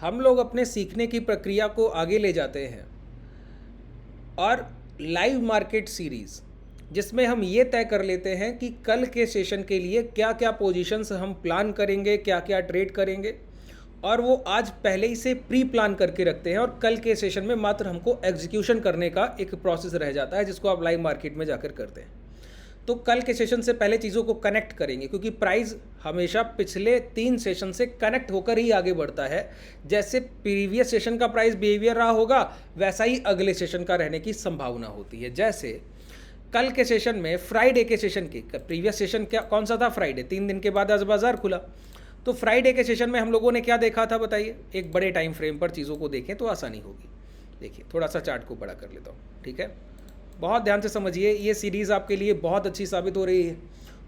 हम लोग अपने सीखने की प्रक्रिया को आगे ले जाते हैं और लाइव मार्केट सीरीज़ जिसमें हम ये तय कर लेते हैं कि कल के सेशन के लिए क्या क्या पोजीशंस हम प्लान करेंगे, क्या क्या ट्रेड करेंगे, और वो आज पहले ही से प्री प्लान करके रखते हैं और कल के सेशन में मात्र हमको एग्जीक्यूशन करने का एक प्रोसेस रह जाता है जिसको आप लाइव मार्केट में जाकर करते हैं। तो कल के सेशन से पहले चीज़ों को कनेक्ट करेंगे क्योंकि प्राइस हमेशा पिछले 3 सेशन से कनेक्ट होकर ही आगे बढ़ता है। जैसे प्रीवियस सेशन का प्राइस बिहेवियर रहा होगा वैसा ही अगले सेशन का रहने की संभावना होती है। जैसे कल के सेशन में फ्राइडे के सेशन की प्रीवियस सेशन क्या कौन सा था? फ्राइडे। 3 दिन के बाद आज बाजार खुला। तो फ्राइडे के सेशन में हम लोगों ने क्या देखा था बताइए? एक बड़े टाइम फ्रेम पर चीज़ों को देखें तो आसानी होगी। देखिए थोड़ा सा चार्ट को बड़ा कर लेता हूँ, ठीक है? बहुत ध्यान से समझिए, ये सीरीज़ आपके लिए बहुत अच्छी साबित हो रही है।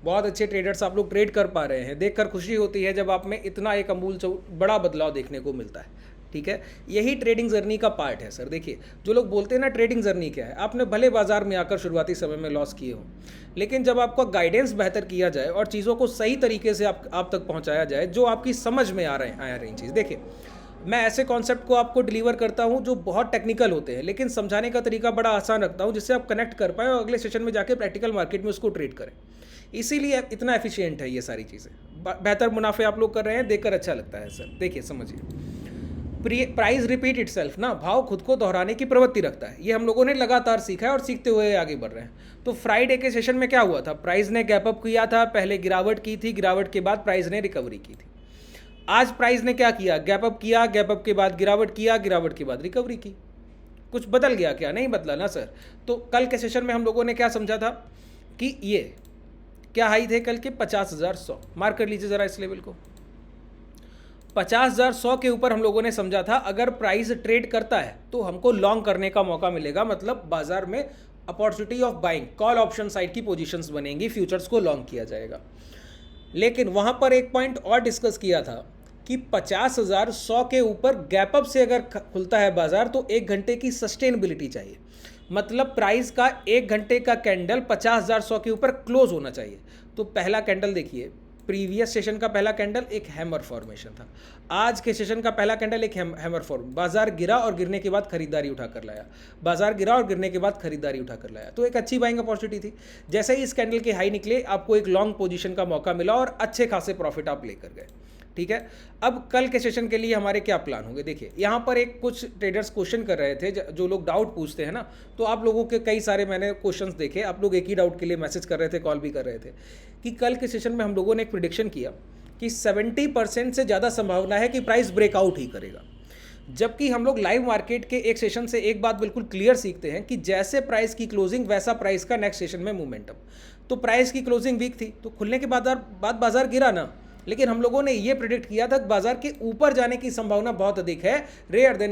बहुत अच्छे ट्रेडर्स आप लोग ट्रेड कर पा रहे हैं। देखकर खुशी होती है जब आप में इतना एक बड़ा बदलाव देखने को मिलता है, ठीक है? यही ट्रेडिंग जर्नी का पार्ट है सर। देखिए जो लोग बोलते हैं ना ट्रेडिंग जर्नी क्या है, आपने भले बाजार में आकर शुरुआती समय में लॉस किए हो, लेकिन जब आपका गाइडेंस बेहतर किया जाए और चीज़ों को सही तरीके से आप तक पहुँचाया जाए जो आपकी समझ में आ रही चीज़। देखिए मैं ऐसे कॉन्सेप्ट को आपको डिलीवर करता हूं जो बहुत टेक्निकल होते हैं लेकिन समझाने का तरीका बड़ा आसान रखता हूं जिससे आप कनेक्ट कर पाएँ और अगले सेशन में जाके प्रैक्टिकल मार्केट में उसको ट्रेड करें। इसीलिए इतना एफिशिएंट है ये सारी चीज़ें। बेहतर मुनाफे आप लोग कर रहे हैं, देखकर अच्छा लगता है सर। देखिए समझिए, प्राइस रिपीट इटसेल्फ ना, भाव खुद को दोहराने की प्रवृत्ति रखता है। ये हम लोगों ने लगातार सीखा है और सीखते हुए आगे बढ़ रहे हैं। तो फ्राइडे के सेशन में क्या हुआ था? प्राइस ने गैप अप किया था, पहले गिरावट की थी, गिरावट के बाद प्राइस ने रिकवरी की थी। आज प्राइस ने क्या किया? गैप अप किया, गैप अप के बाद गिरावट किया, गिरावट के बाद रिकवरी की। कुछ बदल गया क्या? नहीं बदला ना सर। तो कल के सेशन में हम लोगों ने क्या समझा था कि ये क्या हाई थे कल के? 50,100। मार्क कर लीजिए जरा इस लेवल को। 50,100 के ऊपर हम लोगों ने समझा था अगर प्राइस ट्रेड करता है तो हमको लॉन्ग करने का मौका मिलेगा, मतलब बाजार में opportunity of buying, call option side की पोजीशंस बनेंगी, फ्यूचर्स को लॉन्ग किया जाएगा। लेकिन वहां पर एक पॉइंट और डिस्कस किया था कि 50,100 के ऊपर गैप अप से अगर खुलता है बाजार तो 1 घंटे की सस्टेनेबिलिटी चाहिए, मतलब प्राइस का 1 घंटे का कैंडल 50,100 के ऊपर क्लोज होना चाहिए। तो पहला कैंडल देखिए, प्रीवियस सेशन का पहला कैंडल एक हैमर फॉर्मेशन था, आज के सेशन का पहला कैंडल एक हैमर फॉर्म। बाजार गिरा और गिरने के बाद खरीदारी उठाकर लाया, बाजार गिरा और गिरने के बाद खरीदारी उठाकर लाया, तो एक अच्छी बाइंग अपॉर्चुनिटी थी। जैसे ही इस कैंडल के हाई निकले आपको एक लॉन्ग पोजीशन का मौका मिला और अच्छे खासे प्रॉफिट आप लेकर गए, ठीक है? अब कल के सेशन के लिए हमारे क्या प्लान होंगे? देखिए यहाँ पर एक कुछ ट्रेडर्स क्वेश्चन कर रहे थे, जो लोग डाउट पूछते हैं ना, तो आप लोगों के कई सारे मैंने क्वेश्चंस देखे, आप लोग एक ही डाउट के लिए मैसेज कर रहे थे, कॉल भी कर रहे थे कि कल के सेशन में हम लोगों ने एक प्रिडिक्शन किया कि 70% से ज़्यादा संभावना है कि प्राइस ब्रेकआउट ही करेगा। जबकि हम लोग लाइव मार्केट के एक सेशन से एक बात बिल्कुल क्लियर सीखते हैं कि जैसे प्राइस की क्लोजिंग वैसा प्राइस का नेक्स्ट सेशन में मोमेंटम। तो प्राइस की क्लोजिंग वीक थी तो खुलने के बाद बाजार गिरा ना, लेकिन हम लोगों ने ये प्रेडिक्ट किया था कि बाजार के ऊपर जाने की संभावना बहुत अधिक है, रेयर देन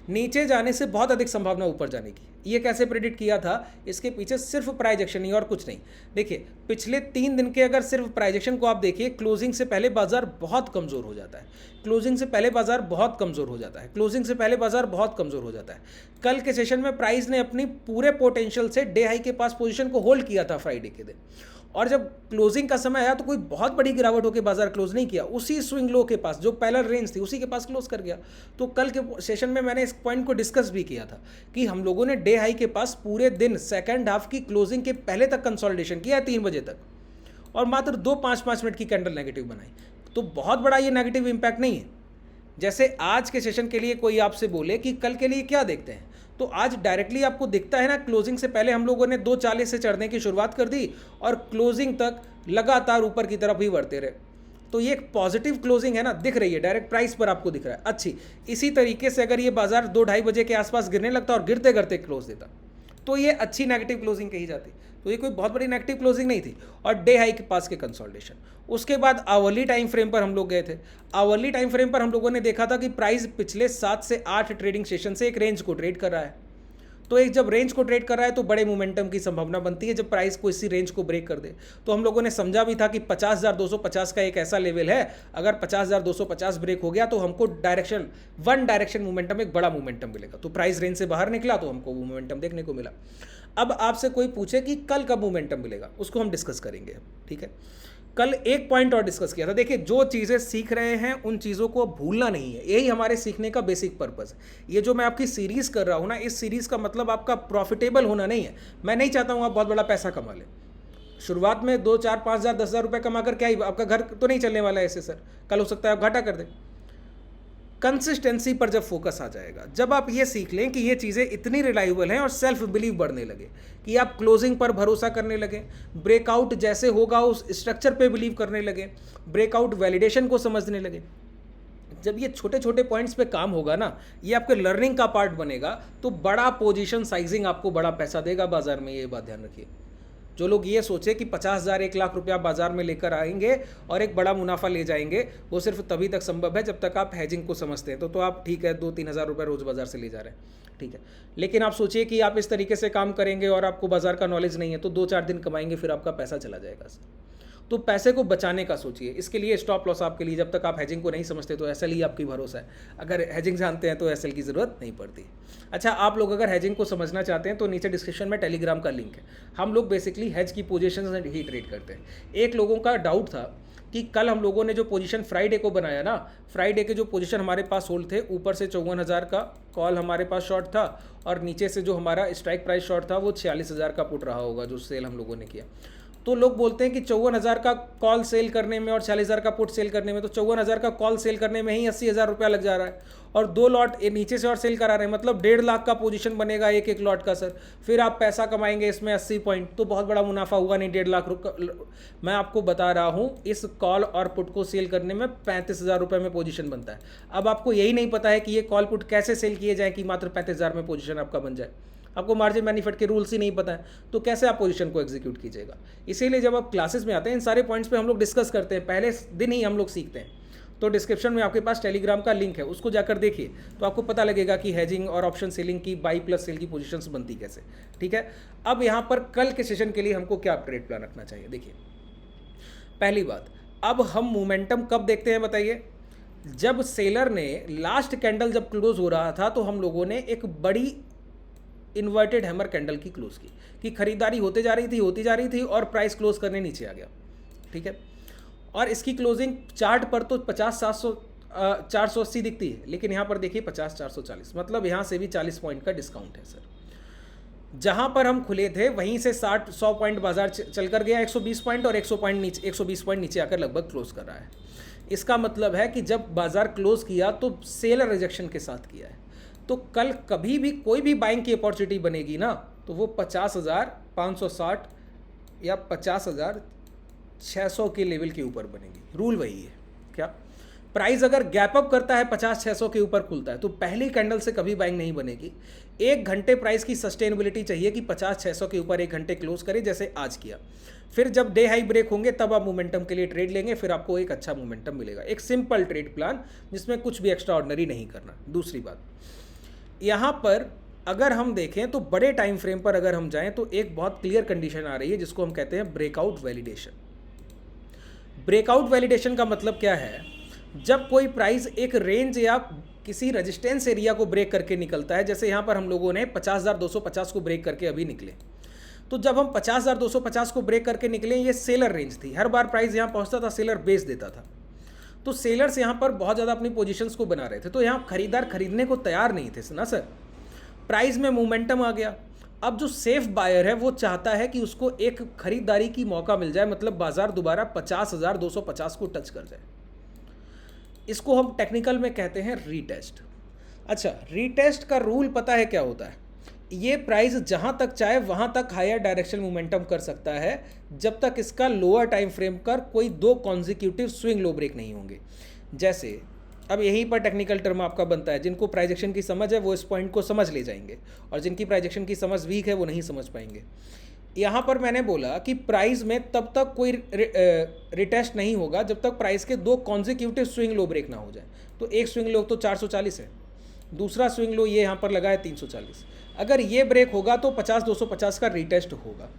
नीचे जाने से बहुत अधिक संभावना ऊपर जाने की। ये कैसे प्रेडिक्ट किया था? इसके पीछे सिर्फ प्राइजेक्शन ही और कुछ नहीं। देखिए पिछले 3 दिन के अगर सिर्फ प्राइजेक्शन को आप देखिए, क्लोजिंग से पहले बाजार बहुत कमजोर हो जाता है, क्लोजिंग से पहले बाजार बहुत कमजोर हो जाता है, क्लोजिंग से पहले बाजार बहुत कमजोर हो जाता है। कल के सेशन में प्राइस ने अपनी पूरे पोटेंशियल से डे हाई के पास पोजीशन को होल्ड किया था फ्राइडे के दिन, और जब क्लोजिंग का समय आया तो कोई बहुत बड़ी गिरावट होकर बाजार क्लोज नहीं किया, उसी स्विंग लो के पास जो पैरेलल रेंज थी उसी के पास क्लोज कर गया। तो कल के सेशन में मैंने इस पॉइंट को डिस्कस भी किया था कि हम लोगों ने डे हाई के पास पूरे दिन सेकंड हाफ की क्लोजिंग के पहले तक कंसोलिडेशन किया है 3 बजे तक, और मात्र 2 5-5 मिनट की कैंडल नेगेटिव बनाई। तो बहुत बड़ा ये नेगेटिव इंपैक्ट नहीं है। जैसे आज के सेशन के लिए कोई आपसे बोले कि कल के लिए क्या देखते हैं, तो आज डायरेक्टली आपको दिखता है ना, क्लोजिंग से पहले हम लोगों ने 240 से चढ़ने की शुरुआत कर दी और क्लोजिंग तक लगातार ऊपर की तरफ ही बढ़ते रहे। तो ये एक पॉजिटिव क्लोजिंग है ना, दिख रही है, डायरेक्ट प्राइस पर आपको दिख रहा है अच्छी। इसी तरीके से अगर ये बाजार 2-2:30 बजे के आसपास गिरने लगता और गिरते गिरते क्लोज देता तो ये अच्छी नेगेटिव क्लोजिंग कही जाती। तो ये कोई बहुत बड़ी नेगेटिव क्लोजिंग नहीं थी, और डे हाई के पास के कंसोलिडेशन। उसके बाद आवरली टाइम फ्रेम पर हम लोग गए थे। आवरली टाइम फ्रेम पर हम लोगों ने देखा था कि प्राइस पिछले 7 से 8 ट्रेडिंग सेशन से एक रेंज को ट्रेड कर रहा है। तो एक जब रेंज को ट्रेड कर रहा है तो बड़े मोमेंटम की संभावना बनती है जब प्राइस को इसी रेंज को ब्रेक कर दे। तो हम लोगों ने समझा भी था कि 50,250 का एक ऐसा लेवल है, अगर 50,250 ब्रेक हो गया तो हमको वन डायरेक्शन मोमेंटम, एक बड़ा मोमेंटम मिलेगा। तो प्राइस रेंज से बाहर निकला तो हमको वो मोमेंटम देखने को मिला। अब आपसे कोई पूछे कि कल कब मोमेंटम मिलेगा, उसको हम डिस्कस करेंगे, ठीक है? कल एक पॉइंट और डिस्कस किया था। देखिए, जो चीज़ें सीख रहे हैं उन चीज़ों को भूलना नहीं है, यही हमारे सीखने का बेसिक पर्पस है। ये जो मैं आपकी सीरीज़ कर रहा हूँ ना, इस सीरीज़ का मतलब आपका प्रॉफिटेबल होना नहीं है। मैं नहीं चाहता हूँ आप बहुत बड़ा पैसा कमा लें। शुरुआत में 2, 4, 5 हज़ार 10 हज़ार रुपये कमा कर क्या ही, आपका घर तो नहीं चलने वाला है ऐसे सर। कल हो सकता है आप घाटा कर दें। कंसिस्टेंसी पर जब फोकस आ जाएगा, जब आप ये सीख लें कि ये चीज़ें इतनी रिलायबल हैं और सेल्फ बिलीव बढ़ने लगे कि आप क्लोजिंग पर भरोसा करने लगे, ब्रेकआउट जैसे होगा उस स्ट्रक्चर पे बिलीव करने लगे, ब्रेकआउट वैलिडेशन को समझने लगे, जब ये छोटे छोटे पॉइंट्स पे काम होगा ना, ये आपके लर्निंग का पार्ट बनेगा, तो बड़ा पोजीशन साइजिंग आपको बड़ा पैसा देगा बाजार में। ये बात ध्यान रखिए। जो लोग ये सोचे कि 50,000 1 लाख रुपया बाजार में लेकर आएंगे और एक बड़ा मुनाफा ले जाएंगे, वो सिर्फ तभी तक संभव है जब तक आप हैजिंग को समझते हैं। तो आप ठीक है 2-3 हज़ार रुपये रोज़ बाजार से ले जा रहे हैं, ठीक है। लेकिन आप सोचिए कि आप इस तरीके से काम करेंगे और आपको बाजार का नॉलेज नहीं है, तो 2-4 दिन कमाएंगे, फिर आपका पैसा चला जाएगा। तो पैसे को बचाने का सोचिए। इसके लिए स्टॉप लॉस आपके लिए, जब तक आप हेजिंग को नहीं समझते तो एसएल ही आपकी भरोसा है। अगर हेजिंग जानते हैं तो एसएल की ज़रूरत नहीं पड़ती। अच्छा, आप लोग अगर हेजिंग को समझना चाहते हैं तो नीचे डिस्क्रिप्शन में टेलीग्राम का लिंक है। हम लोग बेसिकली हेज की पोजीशंस ही ट्रेड करते हैं। एक लोगों का डाउट था कि कल हम लोगों ने जो पोजीशन फ्राइडे को बनाया ना, फ्राइडे के जो पोजीशन हमारे पास होल्ड थे, ऊपर से 54,000 का कॉल हमारे पास शॉर्ट था और नीचे से जो हमारा स्ट्राइक प्राइस शॉर्ट था वो 46,000 का पुट रहा होगा जो सेल हम लोगों ने किया। तो लोग बोलते हैं कि 54,000 का कॉल सेल करने में और 40,000 का पुट सेल करने में, तो 54,000 का कॉल सेल करने में ही 80,000 रुपया लग जा रहा है और 2 लॉट नीचे से और सेल करा रहे हैं, मतलब 1.5 लाख का पोजीशन बनेगा एक एक लॉट का सर। फिर आप पैसा कमाएंगे इसमें 80 पॉइंट, तो बहुत बड़ा मुनाफा हुआ नहीं। 1.5 लाख मैं आपको बता रहा हूँ, इस कॉल और पुट को सेल करने में 35,000 रुपये में पोजीशन बनता है। अब आपको यही नहीं पता है कि ये कॉल पुट कैसे सेल किए जाए कि मात्र 35,000 में पोजीशन आपका बन जाए। आपको मार्जिन बेनिफिट के रूल्स ही नहीं पता है, तो कैसे आप पोजीशन को एग्जीक्यूट कीजिएगा। इसीलिए जब आप क्लासेस में आते हैं इन सारे पॉइंट्स पे हम लोग डिस्कस करते हैं, पहले दिन ही हम लोग सीखते हैं। तो डिस्क्रिप्शन में आपके पास टेलीग्राम का लिंक है, उसको जाकर देखिए तो आपको पता लगेगा कि हेजिंग और ऑप्शन सेलिंग की बाई प्लस सेल की पोजीशंस बनती कैसे, ठीक है। अब यहाँ पर कल के सेशन के लिए हमको क्या ट्रेड प्लान रखना चाहिए। देखिए, पहली बात, अब हम मोमेंटम कब देखते हैं बताइए। जब सेलर ने लास्ट कैंडल जब क्लोज हो रहा था तो हम लोगों ने एक बड़ी इन्वर्टेड हैमर कैंडल की क्लोज की कि खरीदारी होती जा रही थी और प्राइस क्लोज करने नीचे आ गया, ठीक है। और इसकी क्लोजिंग चार्ट पर तो 50-700 480 दिखती है, लेकिन यहाँ पर देखिए 50-440, मतलब यहाँ से भी 40 पॉइंट का डिस्काउंट है सर। जहाँ पर हम खुले थे वहीं से 60-100 पॉइंट बाजार चल कर गया 120 पॉइंट और 120 पॉइंट नीचे आकर लगभग क्लोज कर रहा है। इसका मतलब है कि जब बाजार क्लोज किया तो सेलर रिजेक्शन के साथ किया है। तो कल कभी भी कोई भी बाइंग की अपॉर्चुनिटी बनेगी ना, तो वो 50,560 या 50,600 के लेवल के ऊपर बनेगी। रूल वही है क्या, प्राइस अगर गैप अप करता है 50-600 के ऊपर खुलता है तो पहली कैंडल से कभी बाइंग नहीं बनेगी। 1 घंटे प्राइस की सस्टेनेबिलिटी चाहिए कि 50-600 के ऊपर 1 घंटे क्लोज करे, जैसे आज किया। फिर जब डे हाई ब्रेक होंगे तब आप मोमेंटम के लिए ट्रेड लेंगे, फिर आपको एक अच्छा मोमेंटम मिलेगा। एक सिंपल ट्रेड प्लान जिसमें कुछ भी एक्स्ट्रा ऑर्डिनरी नहीं करना। दूसरी बात, यहाँ पर अगर हम देखें तो बड़े टाइम फ्रेम पर अगर हम जाएं तो एक बहुत क्लियर कंडीशन आ रही है जिसको हम कहते हैं ब्रेकआउट वैलिडेशन। ब्रेकआउट वैलिडेशन का मतलब क्या है, जब कोई प्राइस एक रेंज या किसी रेजिस्टेंस एरिया को ब्रेक करके निकलता है, जैसे यहाँ पर हम लोगों ने 50,250 को ब्रेक करके अभी निकले। तो जब हम 50,250 को ब्रेक करके निकले, ये सेलर रेंज थी, हर बार प्राइस यहाँ पहुँचता था, सेलर बेच देता था। तो सेलर्स यहाँ पर बहुत ज़्यादा अपनी पोजीशंस को बना रहे थे, तो यहाँ खरीदार खरीदने को तैयार नहीं थे ना सर। प्राइस में मोमेंटम आ गया। अब जो सेफ बायर है वो चाहता है कि उसको एक खरीदारी की मौका मिल जाए, मतलब बाजार दोबारा 50,250 को टच कर जाए। इसको हम टेक्निकल में कहते हैं रीटेस्ट। अच्छा, रीटेस्ट का रूल पता है क्या होता है, ये प्राइस जहां तक चाहे वहां तक हायर डायरेक्शन मोमेंटम कर सकता है जब तक इसका लोअर टाइम फ्रेम कर कोई 2 कॉन्जिक्यूटिव स्विंग लो ब्रेक नहीं होंगे। जैसे अब यहीं पर टेक्निकल टर्म आपका बनता है, जिनको प्राइस एक्शन की समझ है वो इस पॉइंट को समझ ले जाएंगे और जिनकी प्राइस एक्शन की समझ वीक है वो नहीं समझ पाएंगे। यहाँ पर मैंने बोला कि प्राइस में तब तक कोई रिटेस्ट नहीं होगा जब तक प्राइस के 2 कॉन्जिक्यूटिव स्विंग लो ब्रेक ना हो जाए। तो एक स्विंग लो तो 440 है, दूसरा स्विंग लो ये यहाँ पर लगा है 340। अगर ये ब्रेक होगा तो 50-250 का रिटेस्ट होगा।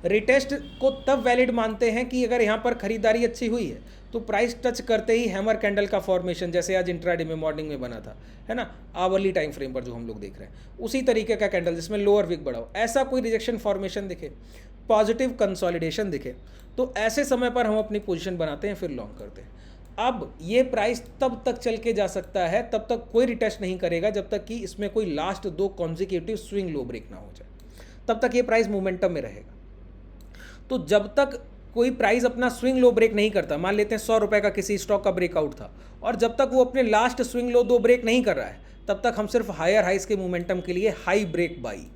रिटेस्ट को तब वैलिड मानते हैं कि अगर यहाँ पर खरीदारी अच्छी हुई है तो प्राइस टच करते ही हैमर कैंडल का फॉर्मेशन, जैसे आज इंट्राडे में मॉर्निंग में बना था, है ना, आवरली टाइम फ्रेम पर जो हम लोग देख रहे हैं, उसी तरीके का कैंडल जिसमें लोअर विक बढ़ा हो, ऐसा कोई रिजेक्शन फॉर्मेशन दिखे, पॉजिटिव कंसोलिडेशन दिखे, तो ऐसे समय पर हम अपनी पोजीशन बनाते हैं, फिर लॉन्ग करते हैं। अब ये प्राइस तब तक चल के जा सकता है, तब तक कोई रिटेस्ट नहीं करेगा जब तक कि इसमें कोई last 2 consecutive swing low break ना हो जाए, तब तक ये प्राइस मोमेंटम में रहेगा। तो जब तक कोई प्राइस अपना स्विंग लो ब्रेक नहीं करता, मान लेते हैं 100 रुपये का किसी स्टॉक का ब्रेकआउट था, और जब तक वो अपने लास्ट स्विंग लो 2 ब्रेक नहीं कर रहा है, तब तक हम सिर्फ हायर हाइस के मोमेंटम के लिए हाई ब्रेक बाई,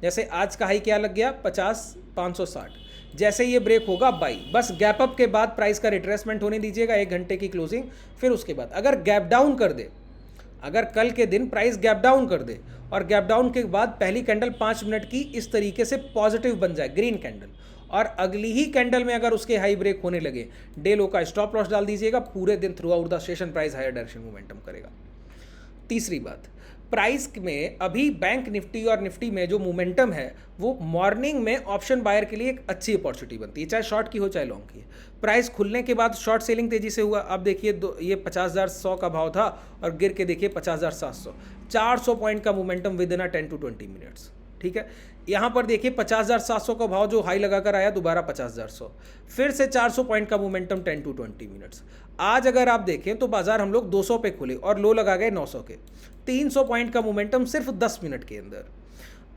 जैसे आज का हाई क्या लग गया 50,560, जैसे ये ब्रेक होगा बाई, बस गैप अप के बाद प्राइस का रिट्रेसमेंट होने दीजिएगा 1 घंटे की क्लोजिंग, फिर उसके बाद अगर गैप डाउन कर दे, अगर कल के दिन प्राइस गैप डाउन कर दे और गैप डाउन के बाद पहली कैंडल 5 मिनट की इस तरीके से पॉजिटिव बन जाए, ग्रीन कैंडल, और अगली ही कैंडल में अगर उसके हाई ब्रेक होने लगे, डे लो का स्टॉप लॉस डाल दीजिएगा, पूरे दिन throughout the session price higher direction momentum करेगा। तीसरी बात, प्राइस में अभी बैंक निफ्टी और निफ्टी में जो मोमेंटम है वो मॉर्निंग में ऑप्शन बायर के लिए एक अच्छी अपॉर्चुनिटी बनती है, चाहे शॉर्ट की हो चाहे लॉन्ग की। प्राइस खुलने के बाद शॉर्ट सेलिंग तेजी से हुआ, अब देखिए ये 50,100 का भाव था और गिर के देखिए 50,700, 400 पॉइंट का momentum with in 10 to 20 minutes, ठीक है। यहाँ पर देखिए 50,700 का भाव जो हाई लगाकर आया, दोबारा 50,100, फिर से 400 पॉइंट का मोमेंटम 10 to 20 मिनट्स। आज अगर आप देखें तो बाजार हम लोग 200 पे खुले और लो लगा गए 900 के, 300 पॉइंट का मोमेंटम सिर्फ 10 मिनट के अंदर।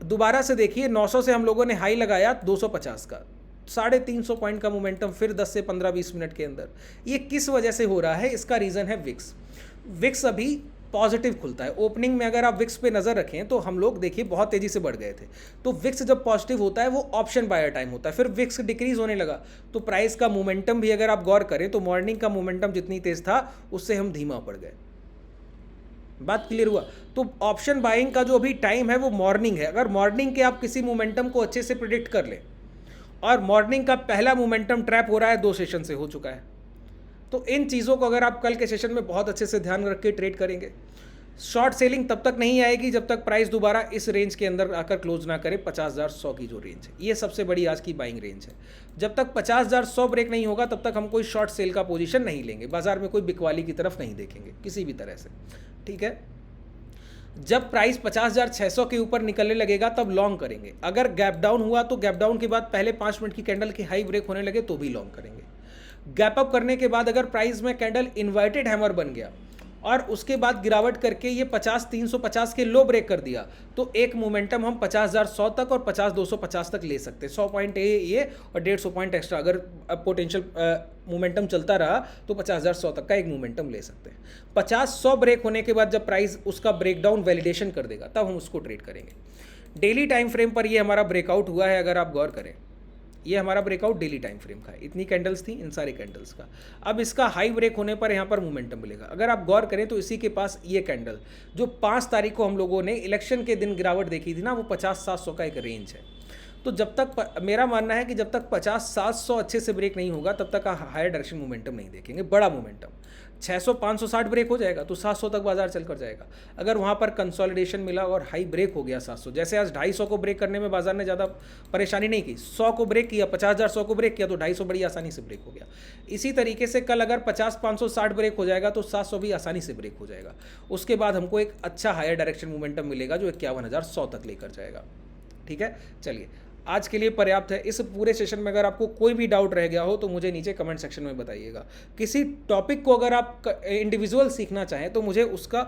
दोबारा से देखिए 900 से हम लोगों ने हाई लगाया 250 का, 350 पॉइंट का मोमेंटम फिर 10 से 15-20 मिनट के अंदर। ये किस वजह से हो रहा है? इसका रीज़न है विक्स। विक्स अभी पॉजिटिव खुलता है। ओपनिंग में अगर आप विक्स पे नज़र रखें तो हम लोग देखिए बहुत तेज़ी से बढ़ गए थे, तो विक्स जब पॉजिटिव होता है वो ऑप्शन बायर टाइम होता है, फिर विक्स डिक्रीज होने लगा तो प्राइस का मोमेंटम भी अगर आप गौर करें तो मॉर्निंग का मोमेंटम जितनी तेज़ था उससे हम धीमा पड़ गए। बात क्लियर हुआ? तो ऑप्शन बाइंग का जो अभी टाइम है वो मॉर्निंग है। अगर मॉर्निंग के आप किसी मोमेंटम को अच्छे से प्रिडिक्ट कर लें, और मॉर्निंग का पहला मोमेंटम ट्रैप हो रहा है 2 सेशन से हो चुका है, तो इन चीज़ों को अगर आप कल के सेशन में बहुत अच्छे से ध्यान रख के ट्रेड करेंगे। शॉर्ट सेलिंग तब तक नहीं आएगी जब तक प्राइस दोबारा इस रेंज के अंदर आकर क्लोज ना करे, 50,100 की जो रेंज है, ये सबसे बड़ी आज की बाइंग रेंज है। जब तक 50,100 ब्रेक नहीं होगा तब तक हम कोई शॉर्ट सेल का पोजीशन नहीं लेंगे, बाजार में कोई बिकवाली की तरफ नहीं देखेंगे किसी भी तरह से, ठीक है। जब प्राइस 50,600 के ऊपर निकलने लगेगा तब लॉन्ग करेंगे। अगर गैप डाउन हुआ तो गैप डाउन के बाद पहले 5 मिनट की कैंडल के हाई ब्रेक होने लगे तो भी लॉन्ग करेंगे। गैप अप करने के बाद अगर प्राइस में कैंडल इन्वर्टेड हैमर बन गया और उसके बाद गिरावट करके ये 50,350 के लो ब्रेक कर दिया, तो एक मोमेंटम हम 50,100 तक और 50,250 तक ले सकते हैं। 100 पॉइंट ये और 150 पॉइंट एक्स्ट्रा अगर पोटेंशियल मोमेंटम चलता रहा तो 50,100 तक का एक मोमेंटम ले सकते हैं। 50,100 ब्रेक होने के बाद जब प्राइस उसका ब्रेकडाउन वैलिडेशन कर देगा तब हम उसको ट्रेड करेंगे। डेली टाइम फ्रेम पर ये हमारा ब्रेकआउट हुआ है, अगर आप गौर करें ये हमारा ब्रेकआउट डेली टाइम फ्रेम का है। इतनी कैंडल्स थी, इन सारे कैंडल्स का। अब इसका हाई ब्रेक होने पर यहाँ पर मोमेंटम मिलेगा। अगर आप गौर करें तो इसी के पास ये कैंडल जो 5 तारीख को हम लोगों ने इलेक्शन के दिन गिरावट देखी थी ना, वो 50,700 का एक रेंज है। तो जब तक मेरा मानना है कि जब तक 50,700 अच्छे से ब्रेक नहीं होगा तब तक हायर डायरेक्शन मोमेंटम नहीं देखेंगे, बड़ा मोमेंटम। 600-560 ब्रेक हो जाएगा तो 700 तक बाजार चल कर जाएगा। अगर वहाँ पर कंसोलिडेशन मिला और हाई ब्रेक हो गया 700, जैसे आज 250 को ब्रेक करने में बाजार ने ज़्यादा परेशानी नहीं की, 100 को ब्रेक किया, 50,100 को ब्रेक किया तो 250 बड़ी आसानी से ब्रेक हो गया। इसी तरीके से कल अगर 50,560 ब्रेक हो जाएगा तो 700 भी आसानी से ब्रेक हो जाएगा। उसके बाद हमको एक अच्छा हायर डायरेक्शन मोमेंटम मिलेगा जो 51,100 तक लेकर जाएगा, ठीक है। चलिए, आज के लिए पर्याप्त है। इस पूरे सेशन में अगर आपको कोई भी डाउट रह गया हो तो मुझे नीचे कमेंट सेक्शन में बताइएगा। किसी टॉपिक को अगर आप इंडिविजुअल सीखना चाहें तो मुझे उसका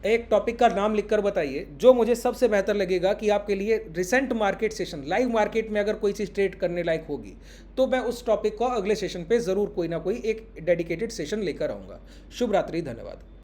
एक टॉपिक का नाम लिखकर बताइए, जो मुझे सबसे बेहतर लगेगा कि आपके लिए recent market session, live market में अगर कोई चीज़ ट्रेड करने लायक होगी तो मैं उस टॉपिक को अगले सेशन पे ज़रूर कोई ना कोई एक डेडिकेटेड सेशन लेकर आऊँगा। शुभ रात्रि, धन्यवाद।